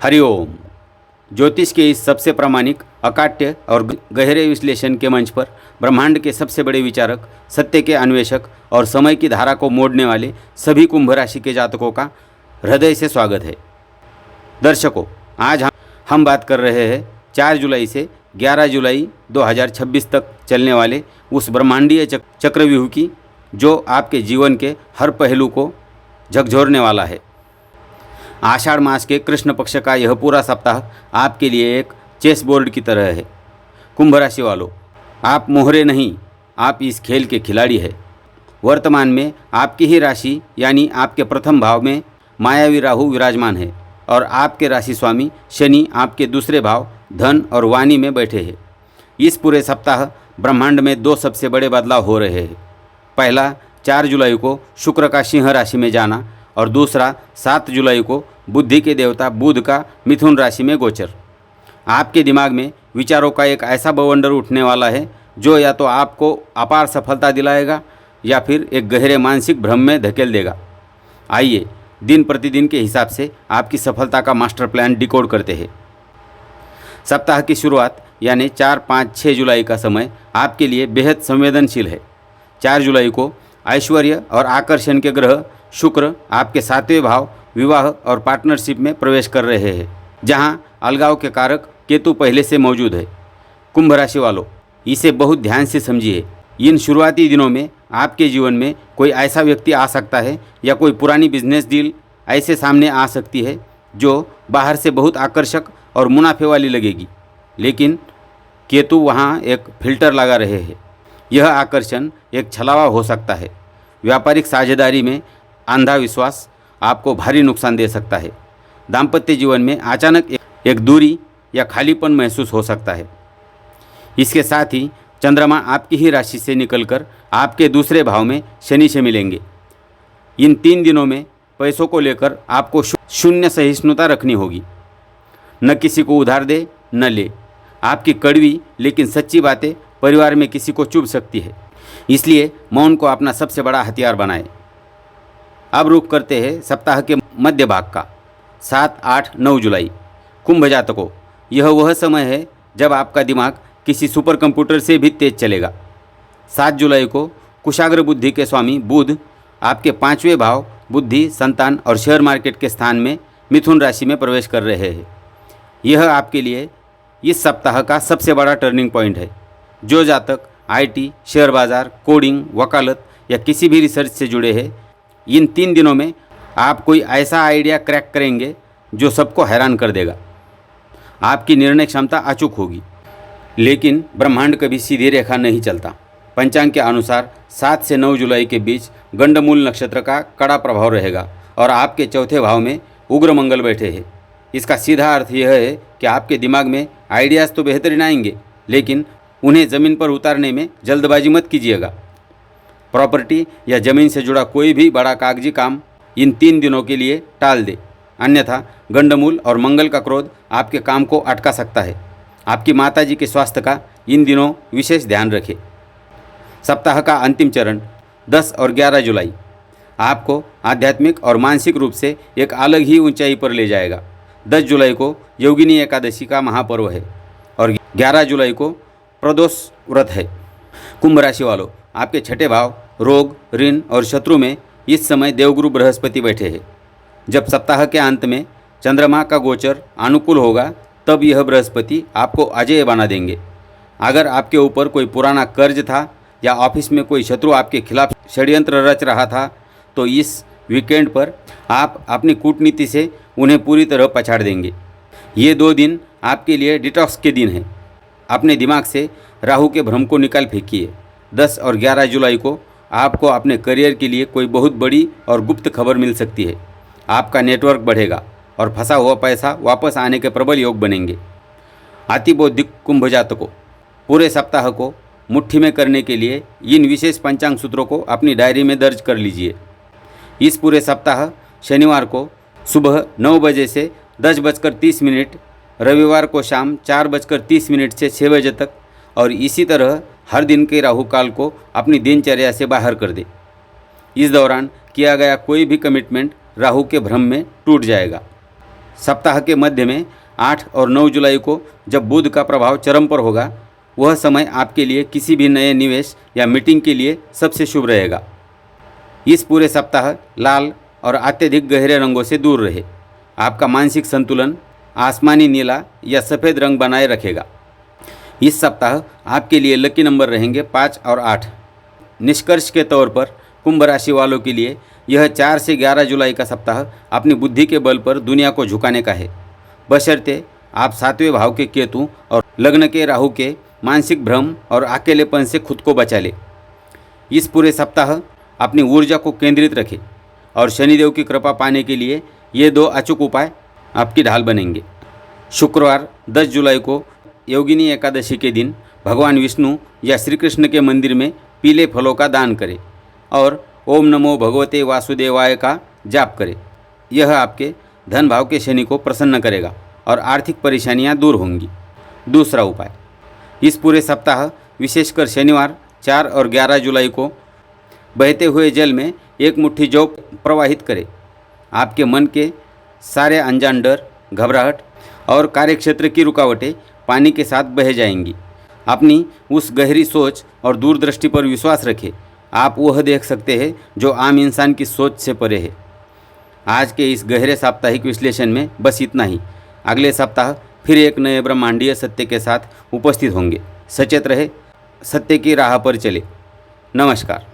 हरिओम। ज्योतिष के इस सबसे प्रामाणिक, अकाट्य और गहरे विश्लेषण के मंच पर ब्रह्मांड के सबसे बड़े विचारक, सत्य के अन्वेषक और समय की धारा को मोड़ने वाले सभी कुंभ राशि के जातकों का हृदय से स्वागत है। दर्शकों, आज हम बात कर रहे हैं 4 जुलाई से 11 जुलाई 2026 तक चलने वाले उस ब्रह्मांडीय चक्रव्यूह की, जो आपके जीवन के हर पहलू को झकझोरने वाला है। आषाढ़ मास के कृष्ण पक्ष का यह पूरा सप्ताह आपके लिए एक चेस बोर्ड की तरह है। कुंभ राशि वालों, आप मोहरे नहीं, आप इस खेल के खिलाड़ी हैं। वर्तमान में आपकी ही राशि यानी आपके प्रथम भाव में मायावी राहु विराजमान है और आपके राशि स्वामी शनि आपके दूसरे भाव धन और वाणी में बैठे हैं। इस पूरे सप्ताह ब्रह्मांड में 2 सबसे बड़े बदलाव हो रहे हैं। पहला 4 जुलाई को शुक्र का सिंह राशि में जाना और दूसरा 7 जुलाई को बुद्धि के देवता बुध का मिथुन राशि में गोचर। आपके दिमाग में विचारों का एक ऐसा बवंडर उठने वाला है जो या तो आपको अपार सफलता दिलाएगा या फिर एक गहरे मानसिक भ्रम में धकेल देगा। आइए दिन प्रतिदिन के हिसाब से आपकी सफलता का मास्टर प्लान डिकोड करते हैं। सप्ताह की शुरुआत यानी 4, 5, 6 जुलाई का समय आपके लिए बेहद संवेदनशील है। 4 जुलाई को ऐश्वर्य और आकर्षण के ग्रह शुक्र आपके 7वें भाव विवाह और पार्टनरशिप में प्रवेश कर रहे हैं, जहां अलगाव के कारक केतु पहले से मौजूद है। कुंभ राशि वालों, इसे बहुत ध्यान से समझिए। इन शुरुआती दिनों में आपके जीवन में कोई ऐसा व्यक्ति आ सकता है या कोई पुरानी बिजनेस डील ऐसे सामने आ सकती है जो बाहर से बहुत आकर्षक और मुनाफे वाली लगेगी, लेकिन केतु वहाँ एक फिल्टर लगा रहे हैं। यह आकर्षण एक छलावा हो सकता है। व्यापारिक साझेदारी में अंधा विश्वास आपको भारी नुकसान दे सकता है। दाम्पत्य जीवन में अचानक एक दूरी या खालीपन महसूस हो सकता है। इसके साथ ही चंद्रमा आपकी ही राशि से निकलकर आपके दूसरे भाव में शनि से मिलेंगे। इन 3 दिनों में पैसों को लेकर आपको शून्य सहिष्णुता रखनी होगी। न किसी को उधार दे न ले। आपकी कड़वी लेकिन सच्ची बातें परिवार में किसी को चुभ सकती है, इसलिए मौन को अपना सबसे बड़ा हथियार बनाएं। अब रुख करते हैं सप्ताह के मध्य भाग का 7, 8, 9 जुलाई। कुंभ जातकों, यह वह समय है जब आपका दिमाग किसी सुपर कंप्यूटर से भी तेज चलेगा। 7 जुलाई को कुशाग्र बुद्धि के स्वामी बुध आपके 5वें भाव बुद्धि, संतान और शेयर मार्केट के स्थान में मिथुन राशि में प्रवेश कर रहे हैं। यह आपके लिए इस सप्ताह का सबसे बड़ा टर्निंग पॉइंट है। जो जातक IT, शेयर बाज़ार, कोडिंग, वकालत या किसी भी रिसर्च से जुड़े हैं, इन 3 दिनों में आप कोई ऐसा आइडिया क्रैक करेंगे जो सबको हैरान कर देगा। आपकी निर्णय क्षमता अचूक होगी, लेकिन ब्रह्मांड कभी सीधी रेखा नहीं चलता। पंचांग के अनुसार 7 से 9 जुलाई के बीच गंडमूल नक्षत्र का कड़ा प्रभाव रहेगा और आपके 4थे भाव में उग्र मंगल बैठे हैं। इसका सीधा अर्थ यह है कि आपके दिमाग में आइडियाज़ तो बेहतरीन आएंगे, लेकिन उन्हें ज़मीन पर उतारने में जल्दबाजी मत कीजिएगा। प्रॉपर्टी या ज़मीन से जुड़ा कोई भी बड़ा कागजी काम इन 3 दिनों के लिए टाल दे, अन्यथा गंडमूल और मंगल का क्रोध आपके काम को अटका सकता है। आपकी माताजी के स्वास्थ्य का इन दिनों विशेष ध्यान रखें। सप्ताह का अंतिम चरण 10 और 11 जुलाई आपको आध्यात्मिक और मानसिक रूप से एक अलग ही ऊंचाई पर ले जाएगा। 10 जुलाई को योगिनी एकादशी का महापर्व है और 11 जुलाई को प्रदोष व्रत है। कुंभ राशि वालों, आपके 6ठे भाव रोग, ऋण और शत्रु में इस समय देवगुरु बृहस्पति बैठे हैं। जब सप्ताह के अंत में चंद्रमा का गोचर अनुकूल होगा, तब यह बृहस्पति आपको अजेय बना देंगे। अगर आपके ऊपर कोई पुराना कर्ज था या ऑफिस में कोई शत्रु आपके खिलाफ षड्यंत्र रच रहा था, तो इस वीकेंड पर आप अपनी कूटनीति से उन्हें पूरी तरह पछाड़ देंगे। ये 2 दिन आपके लिए डिटॉक्स के दिन हैं। अपने दिमाग से राहु के भ्रम को निकाल फेंकिए। 10 और 11 जुलाई को आपको अपने करियर के लिए कोई बहुत बड़ी और गुप्त खबर मिल सकती है। आपका नेटवर्क बढ़ेगा और फंसा हुआ पैसा वापस आने के प्रबल योग बनेंगे। अतिबौद्धिक कुंभ जातकों, पूरे सप्ताह को मुट्ठी में करने के लिए इन विशेष पंचांग सूत्रों को अपनी डायरी में दर्ज कर लीजिए। इस पूरे सप्ताह शनिवार को सुबह 9 बजे से 10:30, रविवार को शाम 4:30 से 6 बजे तक और इसी तरह हर दिन के राहु काल को अपनी दिनचर्या से बाहर कर दे। इस दौरान किया गया कोई भी कमिटमेंट राहु के भ्रम में टूट जाएगा। सप्ताह के मध्य में 8 और 9 जुलाई को जब बुध का प्रभाव चरम पर होगा, वह समय आपके लिए किसी भी नए निवेश या मीटिंग के लिए सबसे शुभ रहेगा। इस पूरे सप्ताह लाल और अत्यधिक गहरे रंगों से दूर रहे। आपका मानसिक संतुलन आसमानी नीला या सफ़ेद रंग बनाए रखेगा। इस सप्ताह आपके लिए लकी नंबर रहेंगे 5 और 8। निष्कर्ष के तौर पर कुंभ राशि वालों के लिए यह 4 से 11 जुलाई का सप्ताह अपनी बुद्धि के बल पर दुनिया को झुकाने का है, बशर्ते आप 7वें भाव के केतु और लग्न के राहु के मानसिक भ्रम और अकेलेपन से खुद को बचा ले। इस पूरे सप्ताह अपनी ऊर्जा को केंद्रित रखें और शनिदेव की कृपा पाने के लिए ये 2 अचूक उपाय आपकी ढाल बनेंगे। शुक्रवार 10 जुलाई को योगिनी एकादशी के दिन भगवान विष्णु या श्री कृष्ण के मंदिर में पीले फलों का दान करें और ओम नमो भगवते वासुदेवाय का जाप करें। यह आपके धन भाव के शनि को प्रसन्न करेगा और आर्थिक परेशानियां दूर होंगी। दूसरा उपाय, इस पूरे सप्ताह विशेषकर शनिवार 4 और 11 जुलाई को बहते हुए जल में एक मुट्ठी जौ प्रवाहित करें। आपके मन के सारे अनजान डर, घबराहट और कार्यक्षेत्र की रुकावटें पानी के साथ बह जाएंगी। अपनी उस गहरी सोच और दूरदृष्टि पर विश्वास रखें। आप वह देख सकते हैं जो आम इंसान की सोच से परे है। आज के इस गहरे साप्ताहिक विश्लेषण में बस इतना ही। अगले सप्ताह फिर एक नए ब्रह्मांडीय सत्य के साथ उपस्थित होंगे। सचेत रहे, सत्य की राह पर चले। नमस्कार।